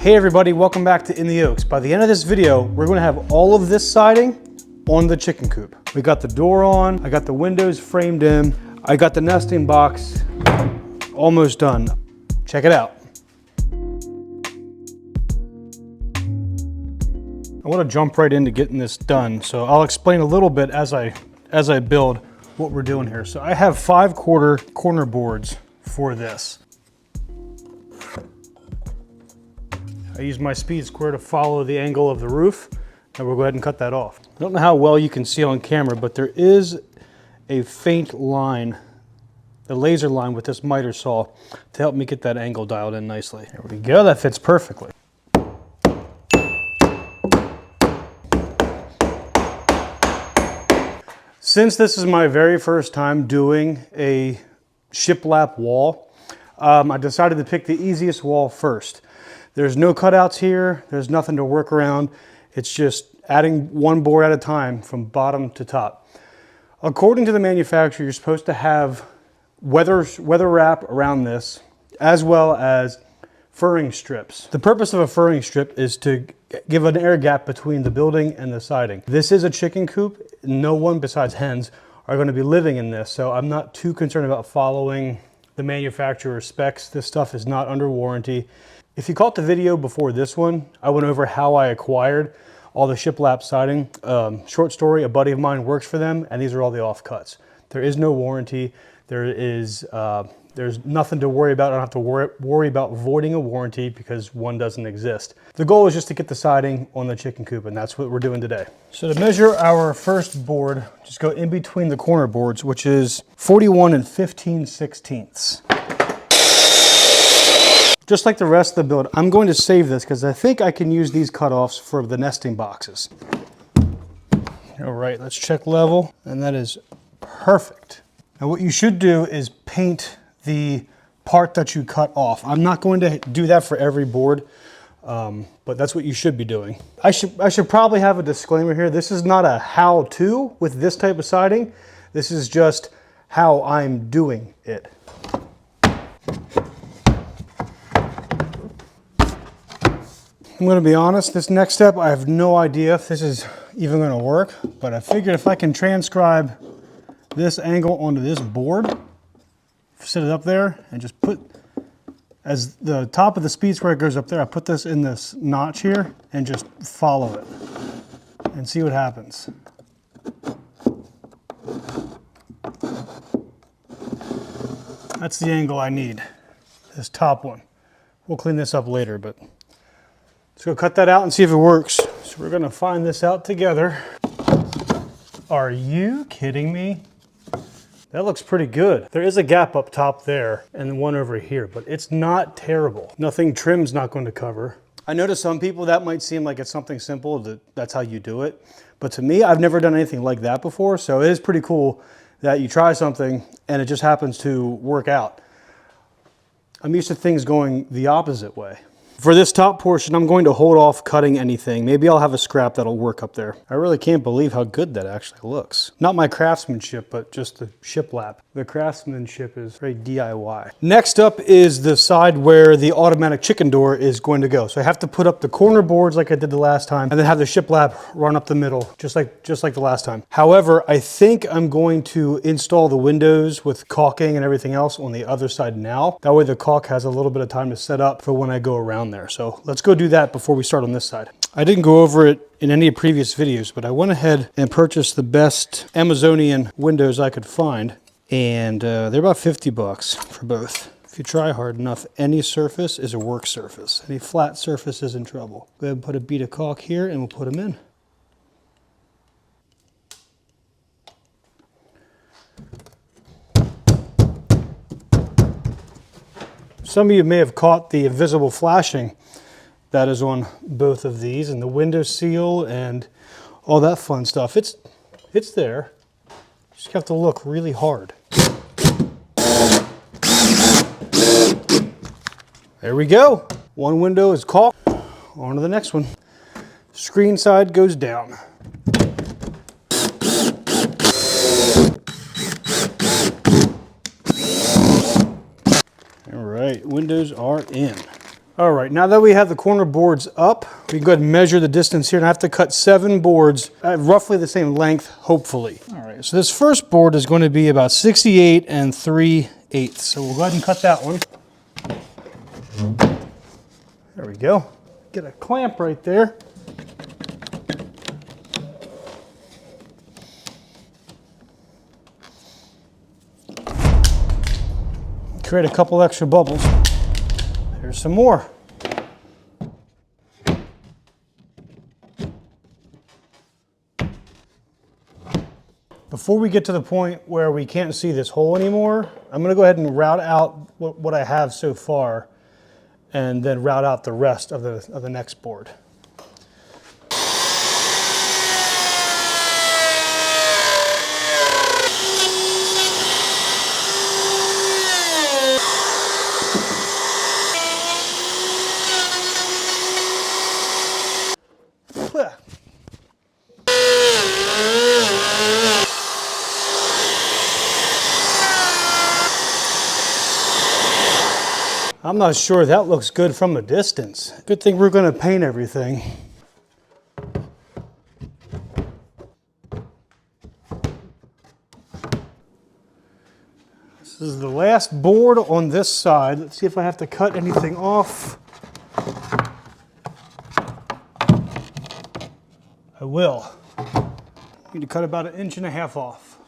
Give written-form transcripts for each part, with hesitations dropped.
Hey everybody, welcome back to In the Oaks. By the end of this video, we're gonna have all of this siding on the chicken coop. We got the door on, I got the windows framed in, I got the nesting box almost done. Check it out. I wanna jump right into getting this done, so I'll explain a little bit as I build what we're doing here. So I have 5/4 corner boards for this. I use my speed square to follow the angle of the roof, and we'll go ahead and cut that off. I don't know how well you can see on camera, but there is a faint line, a laser line with this miter saw to help me get that angle dialed in nicely. There we go, that fits perfectly. Since this is my very first time doing a shiplap wall, I decided to pick the easiest wall first. There's no cutouts here, there's nothing to work around. It's just adding one board at a time from bottom to top. According to the manufacturer, you're supposed to have weather wrap around this, as well as furring strips. The purpose of a furring strip is to give an air gap between the building and the siding. This is a chicken coop. No one besides hens are going to be living in this, so I'm not too concerned about following the manufacturer's specs. This stuff is not under warranty. If you caught the video before this one, I went over how I acquired all the shiplap siding. Short story, a buddy of mine works for them, and these are all the offcuts. There is no warranty. There's nothing to worry about. I don't have to worry about voiding a warranty because one doesn't exist. The goal is just to get the siding on the chicken coop, and that's what we're doing today. So to measure our first board, just go in between the corner boards, which is 41 15/16. Just like the rest of the build, I'm going to save this because I think I can use these cutoffs for the nesting boxes. All right, let's check level, and that is perfect. Now what you should do is paint the part that you cut off. I'm not going to do that for every board, but that's what you should be doing. I should probably have a disclaimer here. This is not a how-to with this type of siding. This is just how I'm doing it. I'm going to be honest, this next step, I have no idea if this is even going to work, but I figured if I can transcribe this angle onto this board, set it up there, and just put, as the top of the speed square goes up there, I put this in this notch here and just follow it and see what happens. That's the angle I need, this top one. We'll clean this up later, but let's go cut that out and see if it works. So we're gonna find this out together. Are you kidding me? That looks pretty good. There is a gap up top there and one over here, but it's not terrible. Nothing trim's not going to cover. I know to some people that might seem like it's something simple, that's how you do it. But to me, I've never done anything like that before, so it is pretty cool that you try something and it just happens to work out. I'm used to things going the opposite way. For this top portion, I'm going to hold off cutting anything. Maybe I'll have a scrap that'll work up there. I really can't believe how good that actually looks. Not my craftsmanship, but just the shiplap. The craftsmanship is very DIY. Next up is the side where the automatic chicken door is going to go. So I have to put up the corner boards like I did the last time, and then have the shiplap run up the middle, just like the last time. However, I think I'm going to install the windows with caulking and everything else on the other side now. That way the caulk has a little bit of time to set up for when I go around there. So let's go do that before we start on this side. I didn't go over it in any previous videos, but I went ahead and purchased the best Amazonian windows I could find, and they're about 50 bucks for both. If you try hard enough, any surface is a work surface. Any flat surface is in trouble. Go ahead and put a bead of caulk here and we'll put them in. Some of you may have caught the invisible flashing that is on both of these, and the window seal and all that fun stuff. It's there. You just have to look really hard. There we go. One window is caulked. On to the next one. Screen side goes down. All right, windows are in. All right, now that we have the corner boards up, we can go ahead and measure the distance here, and I have to cut 7 boards at roughly the same length, hopefully. All right, so this first board is going to be about 68 3/8. So we'll go ahead and cut that one. There we go. Get a clamp right there. Create a couple extra bubbles. There's some more. Before we get to the point where we can't see this hole anymore, I'm gonna go ahead and route out what I have so far and then route out the rest of the next board. I'm not sure that looks good from a distance. Good thing we're going to paint everything. This is the last board on this side. Let's see if I have to cut anything off. I will. Need to cut about 1.5 inches off.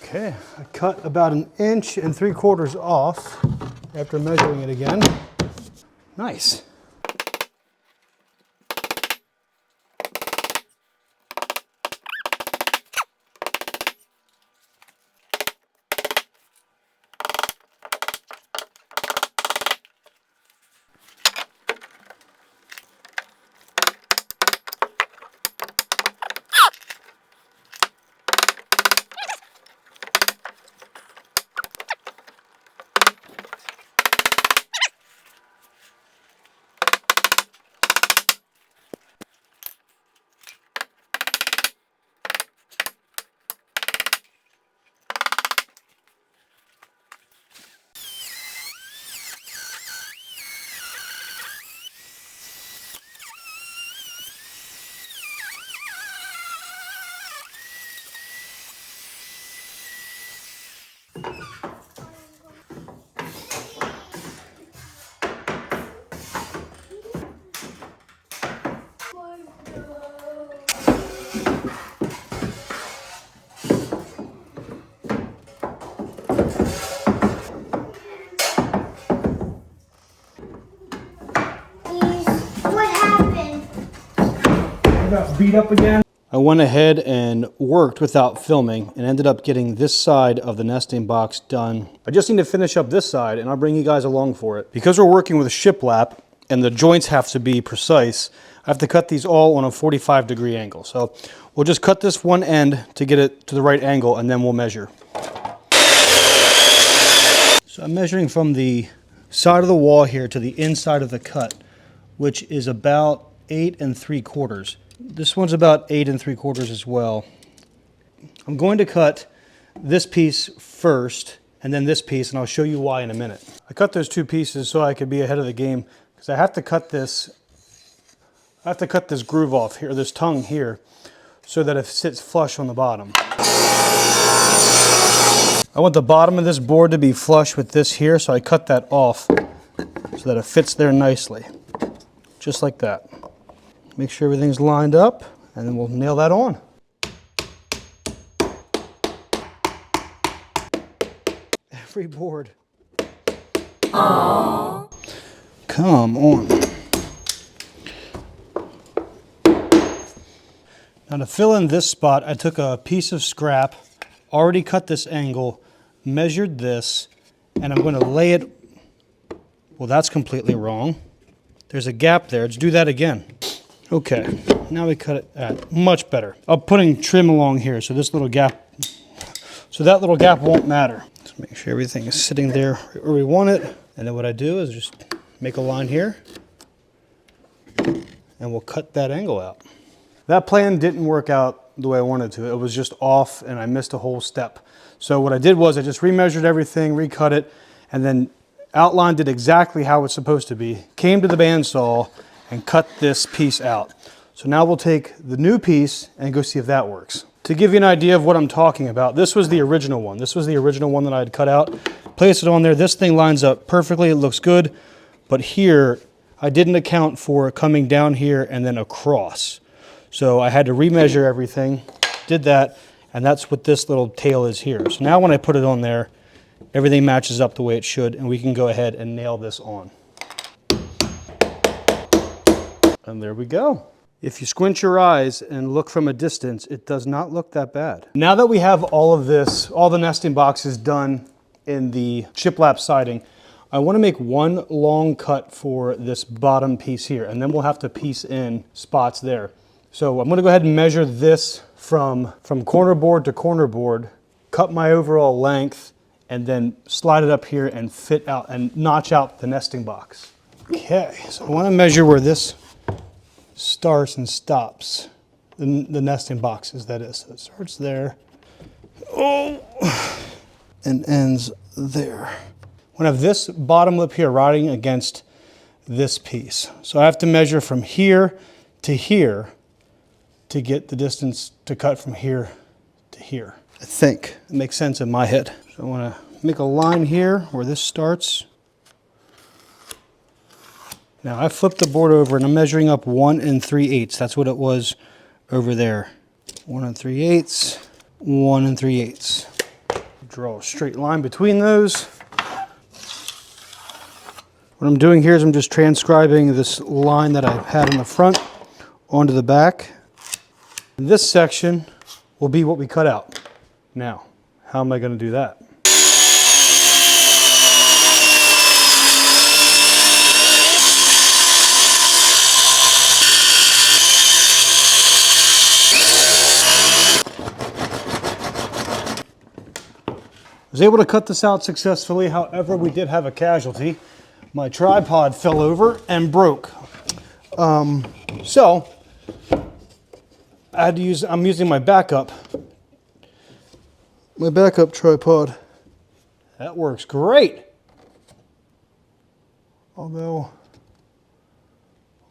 Okay, I cut about 1 3/4 inches off after measuring it again. Nice. Got beat up again. I went ahead and worked without filming and ended up getting this side of the nesting box done. I just need to finish up this side and I'll bring you guys along for it. Because we're working with a shiplap and the joints have to be precise, I have to cut these all on a 45-degree angle. So we'll just cut this one end to get it to the right angle and then we'll measure. So I'm measuring from the side of the wall here to the inside of the cut, which is about 8 3/4. This one's about 8 3/4 as well. I'm going to cut this piece first and then this piece, and I'll show you why in a minute. I cut those 2 pieces so I could be ahead of the game because I have to cut this groove off here, this tongue here, so that it sits flush on the bottom. I want the bottom of this board to be flush with this here, so I cut that off so that it fits there nicely, just like that. Make sure everything's lined up, and then we'll nail that on. Every board. Aww. Come on. Now to fill in this spot, I took a piece of scrap, already cut this angle, measured this, and I'm going to lay it. Well, that's completely wrong. There's a gap there. Let's do that again. Okay, now we cut it much better. I'm putting trim along here, so this little gap, so that little gap won't matter. Just make sure everything is sitting there where we want it. And then what I do is just make a line here, and we'll cut that angle out. That plan didn't work out the way I wanted to. It was just off, and I missed a whole step. So what I did was I just remeasured everything, recut it, and then outlined it exactly how it's supposed to be, came to the bandsaw and cut this piece out. So now we'll take the new piece and go see if that works. To give you an idea of what I'm talking about, this was the original one. This was the original one that I had cut out. Place it on there. This thing lines up perfectly. It looks good. But here, I didn't account for it coming down here and then across. So I had to remeasure everything, did that, and that's what this little tail is here. So now when I put it on there, everything matches up the way it should, and we can go ahead and nail this on. And there we go. If you squint your eyes and look from a distance, it does not look that bad. Now that we have all of this, all the nesting boxes done in the shiplap siding, I want to make one long cut for this bottom piece here, and then we'll have to piece in spots there. So I'm going to go ahead and measure this from corner board to corner board, cut my overall length, and then slide it up here and fit out and notch out the nesting box. Okay, so I want to measure where this starts and stops, the nesting boxes, that is. So it starts there, and ends there. I'm gonna have this bottom lip here riding against this piece. So I have to measure from here to get the distance to cut from here to here. I think it makes sense in my head. So I wanna make a line here where this starts. Now I flipped the board over and I'm measuring up 1 3/8. That's what it was over there. 1 3/8, 1 3/8. Draw a straight line between those. What I'm doing here is I'm just transcribing this line that I had in the front onto the back. And this section will be what we cut out. Now, how am I going to do that? I was able to cut this out successfully. However, we did have a casualty. My tripod fell over and broke. So I had to I'm using my backup tripod. That works great. Although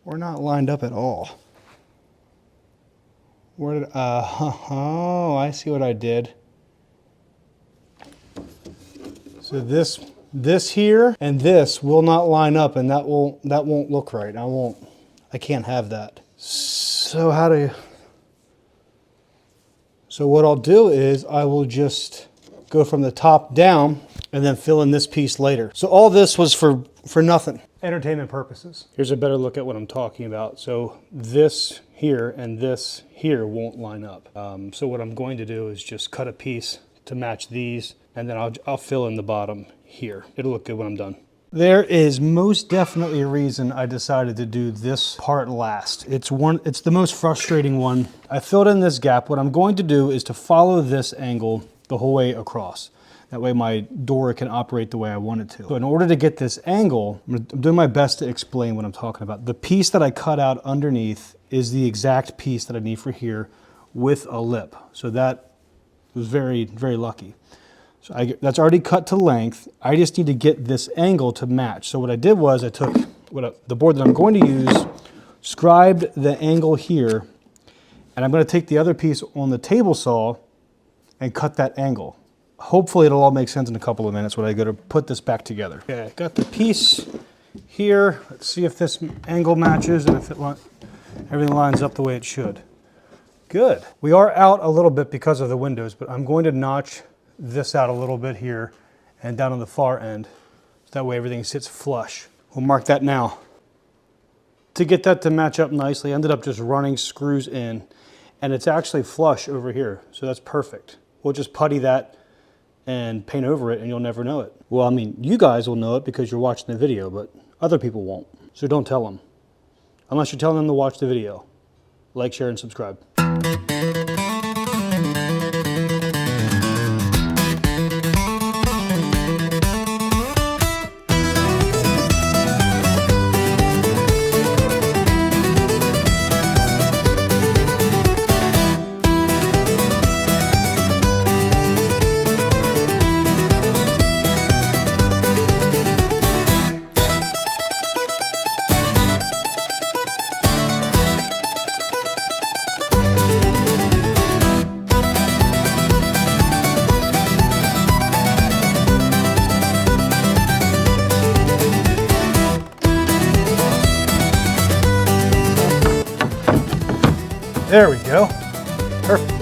we're not lined up at all. Where did, oh, I see what I did. So this here and this will not line up, and that won't look right. I can't have that. So what I'll do is I will just go from the top down and then fill in this piece later. So all this was for nothing. Entertainment purposes. Here's a better look at what I'm talking about. So this here and this here won't line up. So what I'm going to do is just cut a piece to match these, and then I'll fill in the bottom here. It'll look good when I'm done. There is most definitely a reason I decided to do this part last. It's the most frustrating one. I filled in this gap. What I'm going to do is to follow this angle the whole way across. That way my door can operate the way I want it to. So in order to get this angle, I'm doing my best to explain what I'm talking about. The piece that I cut out underneath is the exact piece that I need for here with a lip. So that was very, very lucky. So that's already cut to length. I just need to get this angle to match. So what I did was I took the board that I'm going to use, scribed the angle here, and I'm going to take the other piece on the table saw and cut that angle. Hopefully it'll all make sense in a couple of minutes when I go to put this back together. Okay, I got the piece here. Let's see if this angle matches and if everything lines up the way it should. Good. We are out a little bit because of the windows, but I'm going to notch this out a little bit here and down on the far end. So that way everything sits flush. We'll mark that now. To get that to match up nicely, I ended up just running screws in, and it's actually flush over here. So that's perfect. We'll just putty that and paint over it and you'll never know it. Well, I mean, you guys will know it because you're watching the video, but other people won't. So don't tell them. Unless you're telling them to watch the video. Like, share, and subscribe. There we go. Perfect.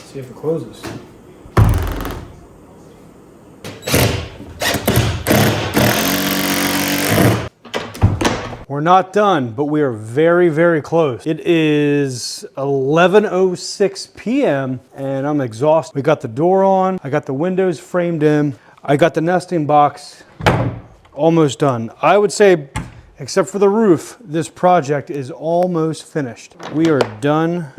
See if it closes. We're not done, but we are very, very close. It is 11:06 p.m. and I'm exhausted. We got the door on, I got the windows framed in, I got the nesting box almost done. I would say, except for the roof, this project is almost finished. We are done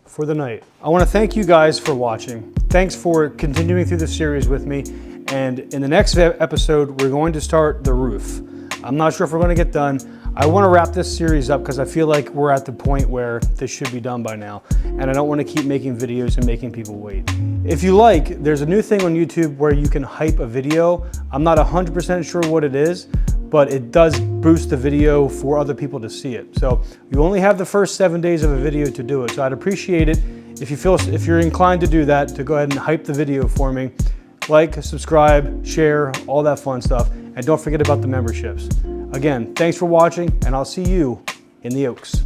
for the night. I want to thank you guys for watching. Thanks for continuing through the series with me. And in the next episode, we're going to start the roof. I'm not sure if we're going to get done. I want to wrap this series up because I feel like we're at the point where this should be done by now. And I don't want to keep making videos and making people wait. If you like, there's a new thing on YouTube where you can hype a video. I'm not 100% sure what it is, but it does boost the video for other people to see it. So you only have the first 7 days of a video to do it. So I'd appreciate it if you're inclined to do that, to go ahead and hype the video for me. Like, subscribe, share, all that fun stuff. And don't forget about the memberships. Again, thanks for watching, and I'll see you in the Oaks.